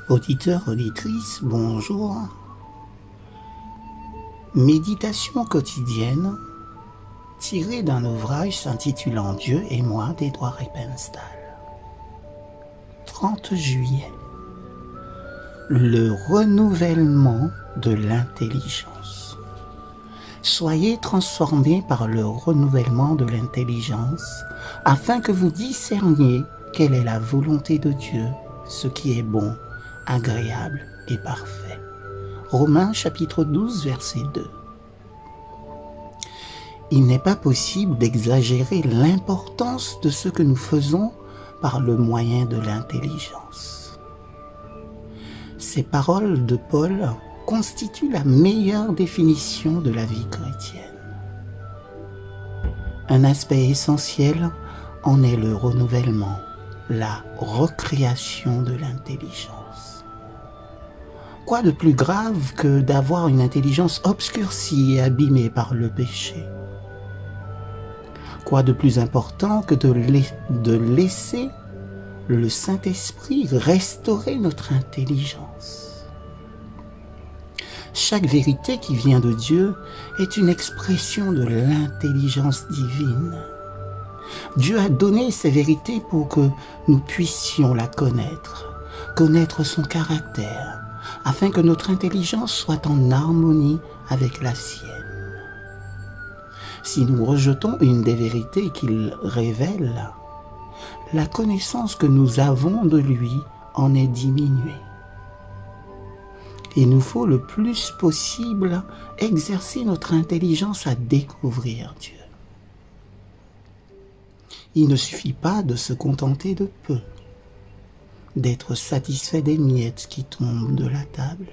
Auditeurs, auditrices, bonjour. Méditation quotidienne tirée d'un ouvrage s'intitulant Dieu et moi d'Edouard Rippenstall. 30 juillet. Le renouvellement de l'intelligence. Soyez transformés par le renouvellement de l'intelligence afin que vous discerniez quelle est la volonté de Dieu, ce qui est bon, agréable et parfait. Romains chapitre 12, verset 2. Il n'est pas possible d'exagérer l'importance de ce que nous faisons par le moyen de l'intelligence. Ces paroles de Paul constituent la meilleure définition de la vie chrétienne. Un aspect essentiel en est le renouvellement, la recréation de l'intelligence. Quoi de plus grave que d'avoir une intelligence obscurcie et abîmée par le péché? Quoi de plus important que de laisser le Saint-Esprit restaurer notre intelligence? Chaque vérité qui vient de Dieu est une expression de l'intelligence divine. Dieu a donné ces vérités pour que nous puissions la connaître son caractère, afin que notre intelligence soit en harmonie avec la sienne. Si nous rejetons une des vérités qu'il révèle, la connaissance que nous avons de lui en est diminuée. Il nous faut le plus possible exercer notre intelligence à découvrir Dieu. Il ne suffit pas de se contenter de peu, d'être satisfait des miettes qui tombent de la table.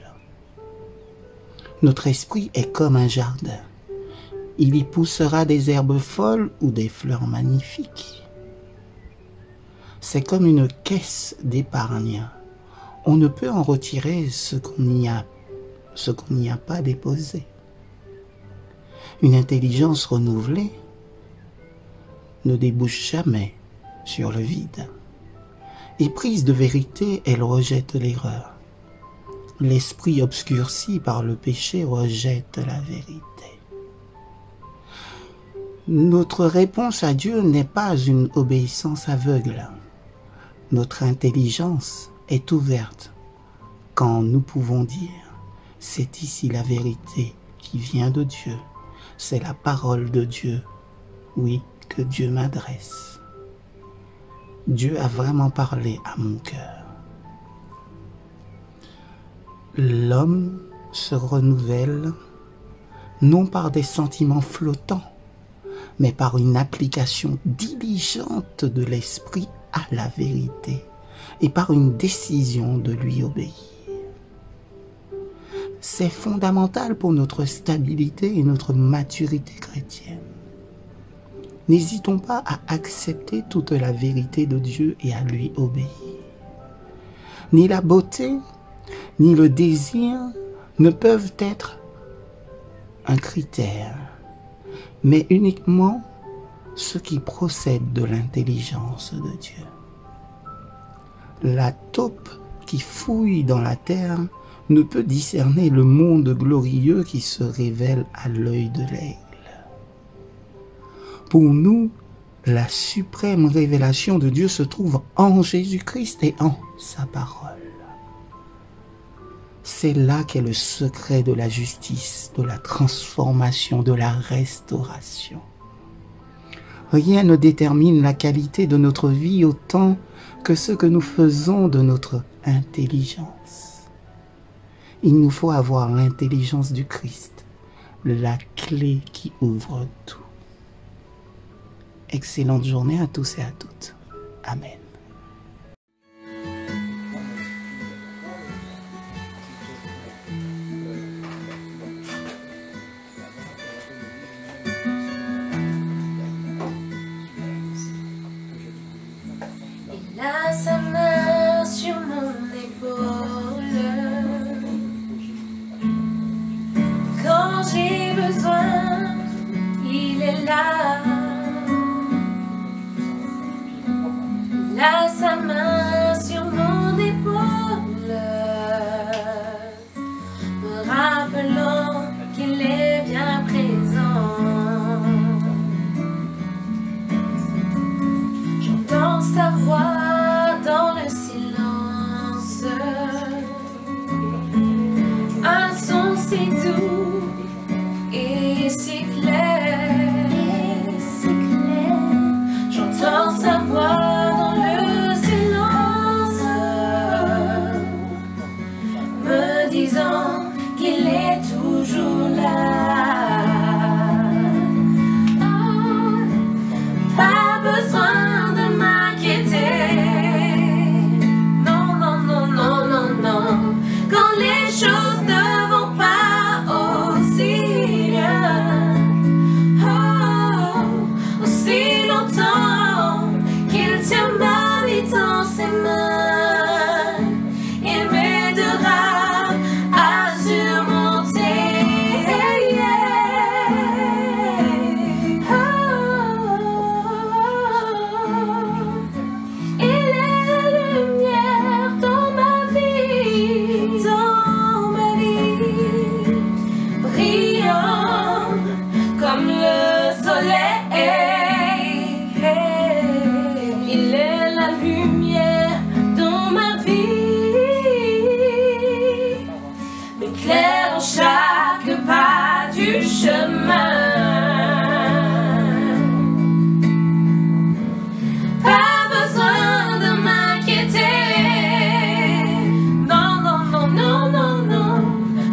Notre esprit est comme un jardin. Il y poussera des herbes folles ou des fleurs magnifiques. C'est comme une caisse d'épargne. On ne peut en retirer ce qu'on n'y a pas déposé. Une intelligence renouvelée ne débouche jamais sur le vide. Éprise de vérité, elle rejette l'erreur. L'esprit obscurci par le péché rejette la vérité. Notre réponse à Dieu n'est pas une obéissance aveugle. Notre intelligence est ouverte quand nous pouvons dire « C'est ici la vérité qui vient de Dieu, c'est la parole de Dieu, oui, que Dieu m'adresse. Dieu a vraiment parlé à mon cœur. » L'homme se renouvelle non par des sentiments flottants, mais par une application diligente de l'esprit à la vérité et par une décision de lui obéir. C'est fondamental pour notre stabilité et notre maturité chrétienne. N'hésitons pas à accepter toute la vérité de Dieu et à lui obéir. Ni la beauté, ni le désir ne peuvent être un critère, mais uniquement ce qui procède de l'intelligence de Dieu. La taupe qui fouille dans la terre ne peut discerner le monde glorieux qui se révèle à l'œil de l'aigle. Pour nous, la suprême révélation de Dieu se trouve en Jésus-Christ et en sa parole. C'est là qu'est le secret de la justice, de la transformation, de la restauration. Rien ne détermine la qualité de notre vie autant que ce que nous faisons de notre intelligence. Il nous faut avoir l'intelligence du Christ, la clé qui ouvre tout. Excellente journée à tous et à toutes. Amen. Il a sa main sur mon épaule quand j'ai besoin, il est là. doux et si clair, j'entends sa voix dans le silence, me disant qu'il est toujours là. Pas besoin de m'inquiéter, non, non, non, non, non, non, quand les choses ne vont pas aussi bien, oh, aussi longtemps qu'il tient ma vie dans ses mains, il m'aidera à surmonter. Comme le soleil, il est la lumière dans ma vie, m'éclaire chaque pas du chemin. Pas besoin de m'inquiéter, non, non, non, non, non, non,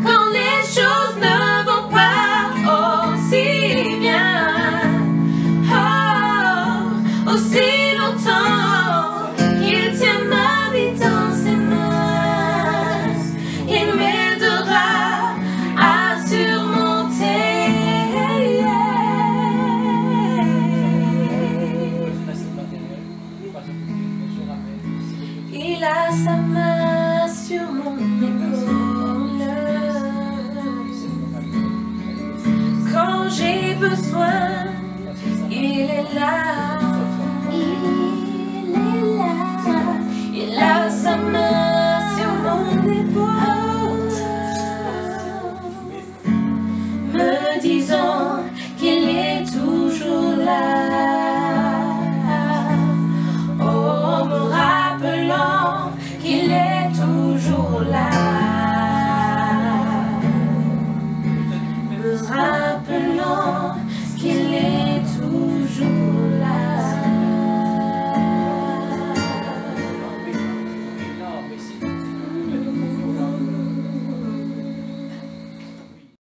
quand les choses ne vont pas aussi bien, oh, aussi longtemps qu'il tient ma vie dans ses mains, il m'aidera à surmonter. Il a sa main sur mon épaule quand j'ai besoin, il est là.